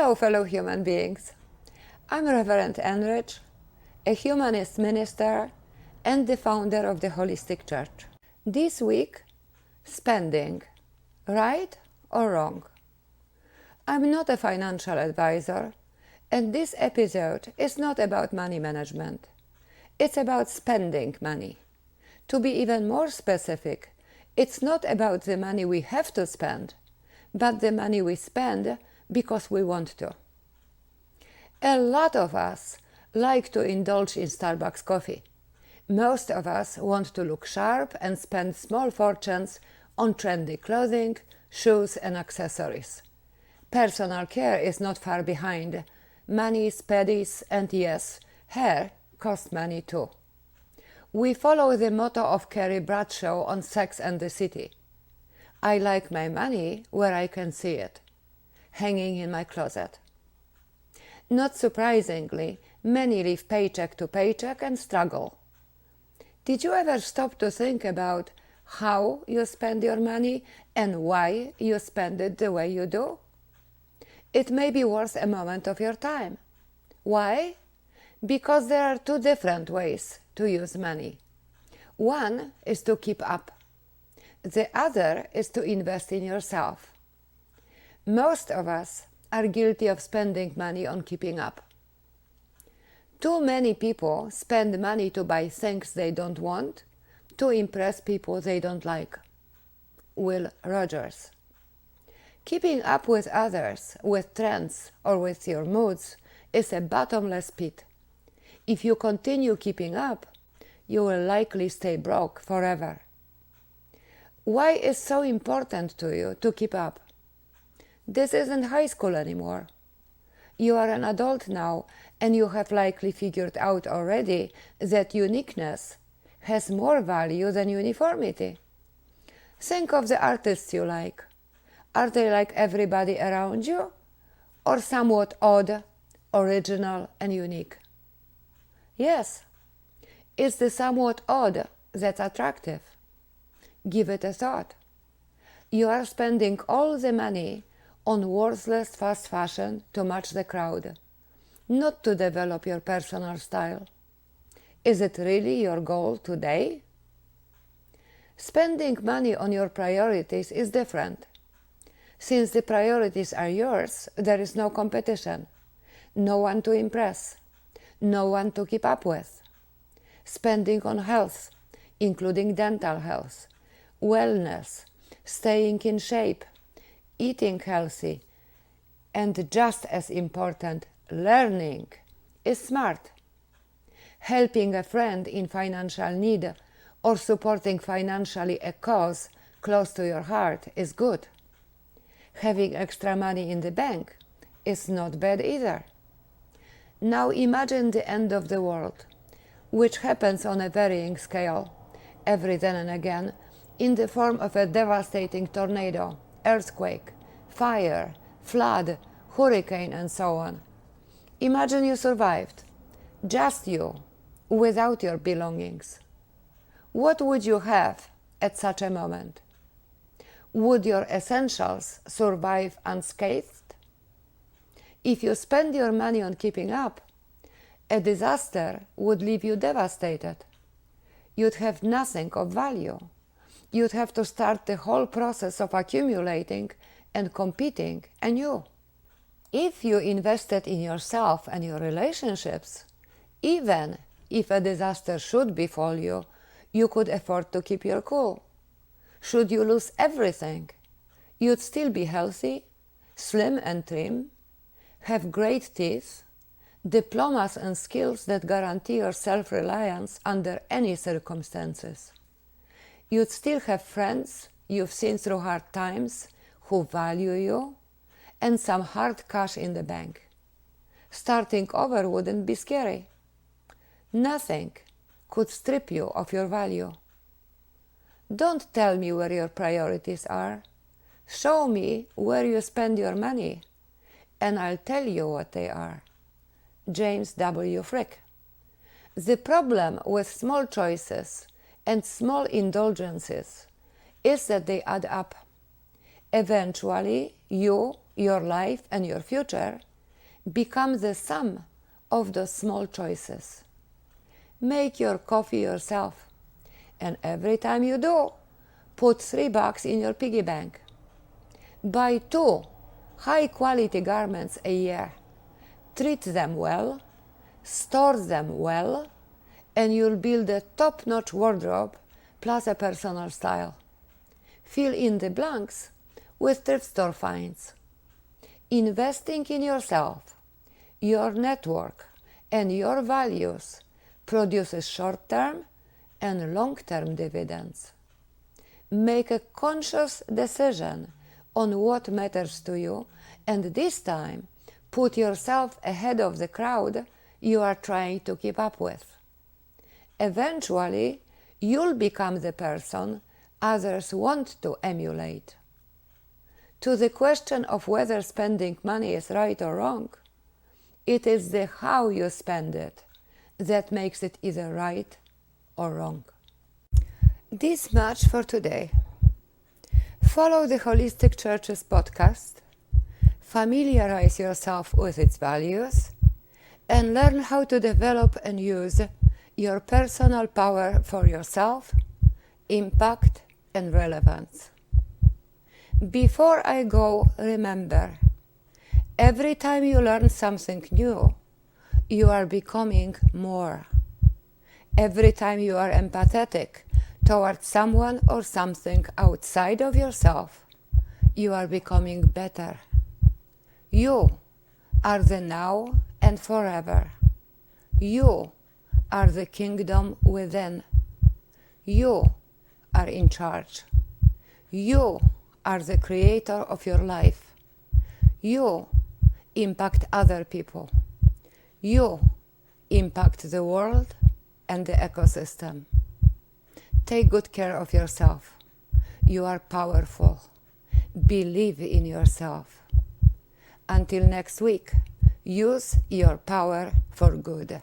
Hello, fellow human beings. I'm Reverend Enrich, a humanist minister and the founder of the Holistic Church. This week, spending, right or wrong? I'm not a financial advisor, and this episode is not about money management. It's about spending money. To be even more specific, it's not about the money we have to spend, but the money we spend because we want to. A lot of us like to indulge in Starbucks coffee. Most of us want to look sharp and spend small fortunes on trendy clothing, shoes and accessories. Personal care is not far behind. Manis, pedis, and yes, hair costs money too. We follow the motto of Carrie Bradshaw on Sex and the City. I like my money where I can see it, hanging in my closet. Not surprisingly, many live paycheck to paycheck and struggle. Did you ever stop to think about how you spend your money and why you spend it the way you do? It may be worth a moment of your time. Why? Because there are two different ways to use money. One is to keep up. The other is to invest in yourself. Most of us are guilty of spending money on keeping up. Too many people spend money to buy things they don't want, to impress people they don't like. Will Rogers. Keeping up with others, with trends, or with your moods is a bottomless pit. If you continue keeping up, you will likely stay broke forever. Why is it so important to you to keep up? This isn't high school anymore. You are an adult now, and you have likely figured out already that uniqueness has more value than uniformity. Think of the artists you like. Are they like everybody around you, or somewhat odd, original, and unique? Yes, it's the somewhat odd that's attractive. Give it a thought. You are spending all the money on worthless fast fashion to match the crowd, not to develop your personal style. Is it really your goal today? Spending money on your priorities is different. Since the priorities are yours, there is no competition, no one to impress, no one to keep up with. Spending on health, including dental health, wellness, staying in shape, eating healthy, and just as important, learning, is smart. Helping a friend in financial need or supporting financially a cause close to your heart is good. Having extra money in the bank is not bad either. Now imagine the end of the world, which happens on a varying scale, every then and again, in the form of a devastating tornado, earthquake, fire, flood, hurricane, and so on. Imagine you survived, just you, without your belongings. What would you have at such a moment? Would your essentials survive unscathed? If you spend your money on keeping up, a disaster would leave you devastated. You'd have nothing of value. You'd have to start the whole process of accumulating and competing anew. If you invested in yourself and your relationships, even if a disaster should befall you, you could afford to keep your cool. Should you lose everything, you'd still be healthy, slim and trim, have great teeth, diplomas and skills that guarantee your self-reliance under any circumstances. You'd still have friends you've seen through hard times who value you, and some hard cash in the bank. Starting over wouldn't be scary. Nothing could strip you of your value. Don't tell me where your priorities are. Show me where you spend your money, and I'll tell you what they are. James W. Frick. The problem with small choices and small indulgences is that they add up. Eventually, you, your life, and your future become the sum of those small choices. Make your coffee yourself, and every time you do, put $3 in your piggy bank. Buy 2 high-quality garments a year. Treat them well, store them well, and you'll build a top-notch wardrobe plus a personal style. Fill in the blanks with thrift store finds. Investing in yourself, your network, and your values produces short-term and long-term dividends. Make a conscious decision on what matters to you, and this time put yourself ahead of the crowd you are trying to keep up with. Eventually, you'll become the person others want to emulate. To the question of whether spending money is right or wrong, it is the how you spend it that makes it either right or wrong. This much for today. Follow the Holistic Church's podcast, familiarize yourself with its values, and learn how to develop and use your personal power for yourself, impact, and relevance. Before I go, remember, every time you learn something new, you are becoming more. Every time you are empathetic towards someone or something outside of yourself, you are becoming better. You are the now and forever. You are the kingdom within. You are in charge. You are the creator of your life. You impact other people. You impact the world and the ecosystem. Take good care of yourself. You are powerful. Believe in yourself. Until next week, use your power for good.